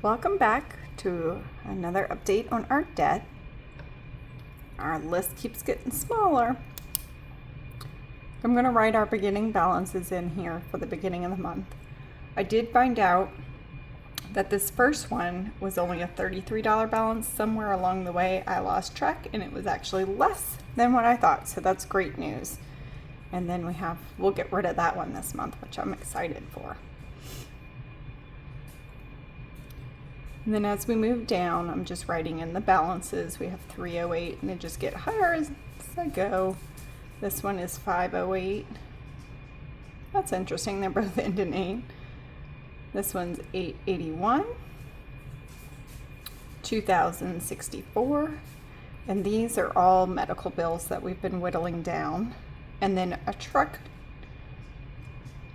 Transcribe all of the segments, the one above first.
Welcome back to another update on our debt. Our list keeps getting smaller. I'm going to write our beginning balances in here for the beginning of the month. I did find out that this first one was only a $33 balance. Somewhere along the way I lost track and it was actually less than what I thought, so that's great news. And then we'll get rid of that one this month, which I'm excited for. And then as we move down, I'm just writing in the balances. We have 308 and they just get higher as I go. This one is 508. That's interesting, they're both end in 8. This one's 881, 2064, and these are all medical bills that we've been whittling down. And then a truck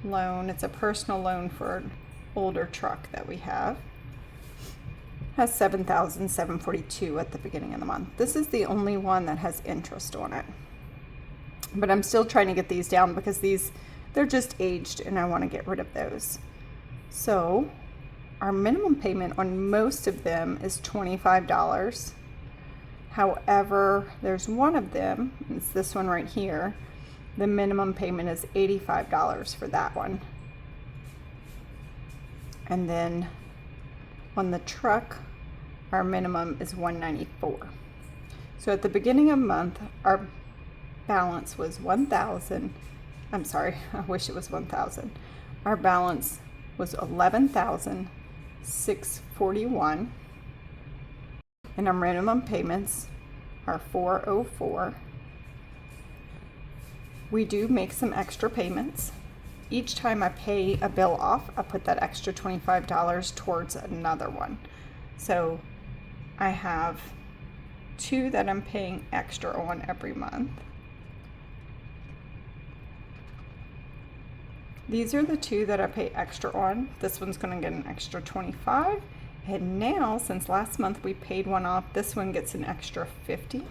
loan, it's a personal loan for an older truck that we have. Has $7,742 at the beginning of the month. This is the only one that has interest on it. But I'm still trying to get these down because they're just aged and I want to get rid of those. So our minimum payment on most of them is $25. However, there's one of them, it's this one right here. The minimum payment is $85 for that one. And then on the truck, our minimum is $194. So at the beginning of the month, our balance was $1,000. I'm sorry, I wish it was $1,000. Our balance was $11,641, and our minimum payments are $404. We do make some extra payments. Each time I pay a bill off, I put that extra $25 towards another one. So I have 2 that I'm paying extra on every month. These are the 2 that I pay extra on. This one's going to get an extra 25. And now, since last month we paid one off, this one gets an extra 50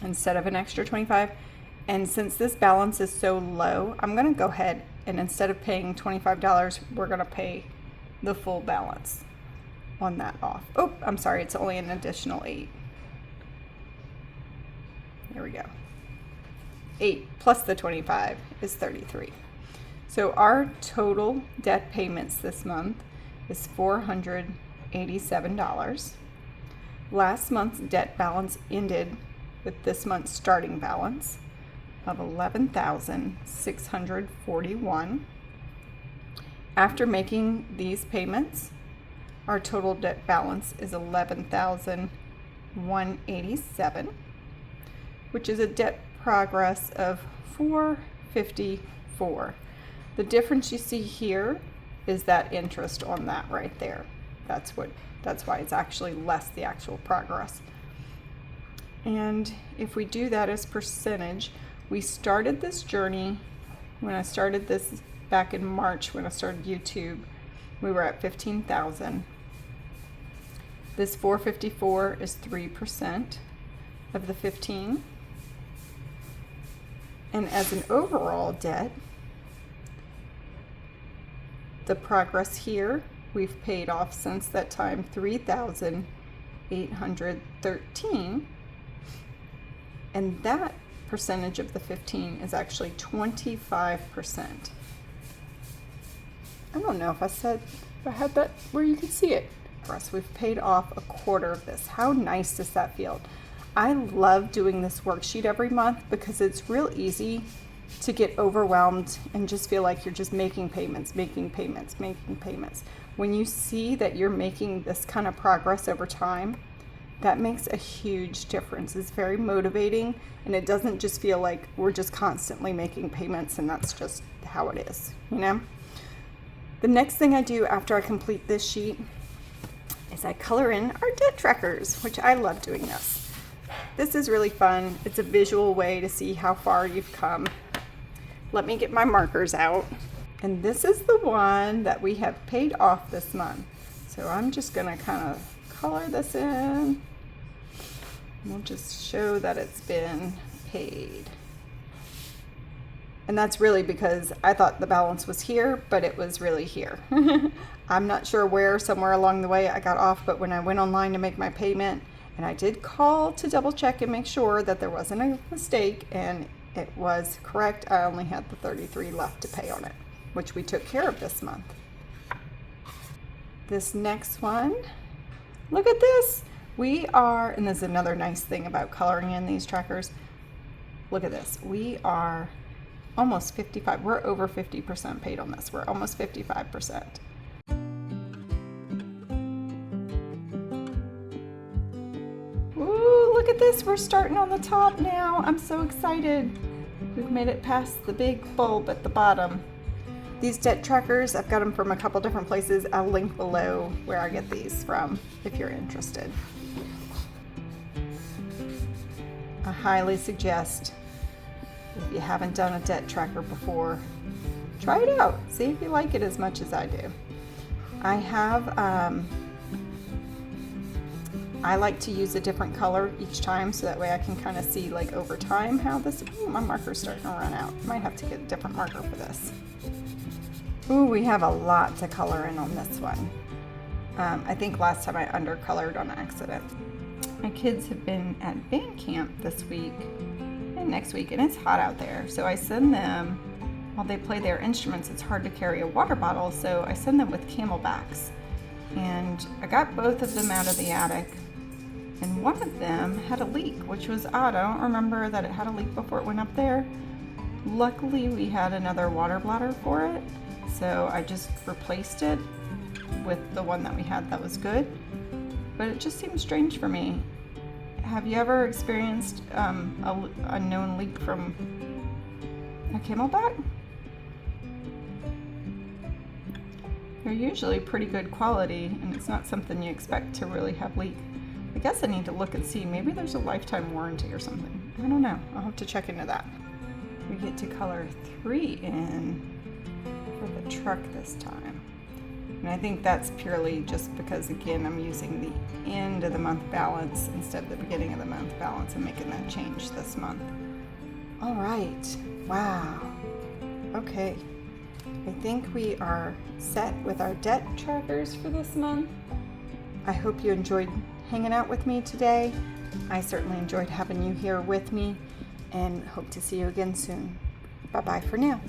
instead of an extra 25. And since this balance is so low, I'm going to go ahead and instead of paying $25, we're going to pay the full balance on that off. Oh, I'm sorry, it's only an additional 8. There we go. 8 plus the 25 is 33. So our total debt payments this month is $487. Last month's debt balance ended with this month's starting balance of $11,641. After making these payments, our total debt balance is $11,187, which is a debt progress of $454. The difference you see here is that interest on that right there. That's why it's actually less the actual progress. And if we do that as percentage, we started this journey when I started this back in March when I started YouTube. We were at 15,000. This 454 is 3% of the 15. And as an overall debt, the progress here, we've paid off since that time $3,813. And that percentage of the 15 is actually 25%. I don't know if I had that where you could see it. For us, we've paid off a quarter of this. How nice does that feel? I love doing this worksheet every month because it's real easy to get overwhelmed and just feel like you're just making payments. When you see that you're making this kind of progress over time, that makes a huge difference. It's very motivating and it doesn't just feel like we're just constantly making payments and that's just how it is, you know? The next thing I do after I complete this sheet is I color in our debt trackers, which I love doing this. This is really fun. It's a visual way to see how far you've come. Let me get my markers out. And this is the one that we have paid off this month. So I'm just gonna kind of color this in. We'll just show that it's been paid. And that's really because I thought the balance was here, but it was really here. I'm not sure where, somewhere along the way I got off, but when I went online to make my payment, and I did call to double check and make sure that there wasn't a mistake, and it was correct, I only had the $33 left to pay on it, which we took care of this month. This next one, look at this. We are, and this is another nice thing about coloring in these trackers. Look at this. We are almost 55. We're over 50% paid on this. We're almost 55%. Ooh, look at this. We're starting on the top now. I'm so excited. We've made it past the big bulb at the bottom. These debt trackers, I've got them from a couple different places. I'll link below where I get these from if you're interested. I highly suggest, if you haven't done a debt tracker before, try it out. See if you like it as much as I do. I have, I like to use a different color each time so that way I can kind of see like over time how this, ooh, my marker's starting to run out. Might have to get a different marker for this. Ooh, we have a lot to color in on this one. I think last time I undercolored on accident. My kids have been at band camp this week and next week, and it's hot out there. So I send them, while they play their instruments, it's hard to carry a water bottle, so I send them with Camelbacks. And I got both of them out of the attic, and one of them had a leak, which was odd. I don't remember that it had a leak before it went up there. Luckily, we had another water bladder for it, so I just replaced it with the one that we had that was good. But it just seems strange for me. Have you ever experienced a known leak from a Camelback? They're usually pretty good quality, and it's not something you expect to really have leak. I guess I need to look and see. Maybe there's a lifetime warranty or something. I don't know. I'll have to check into that. We get to color 3 in for the truck this time. And I think that's purely just because, again, I'm using the end of the month balance instead of the beginning of the month balance and making that change this month. All right. Wow. Okay. I think we are set with our debt trackers for this month. I hope you enjoyed hanging out with me today. I certainly enjoyed having you here with me and hope to see you again soon. Bye-bye for now.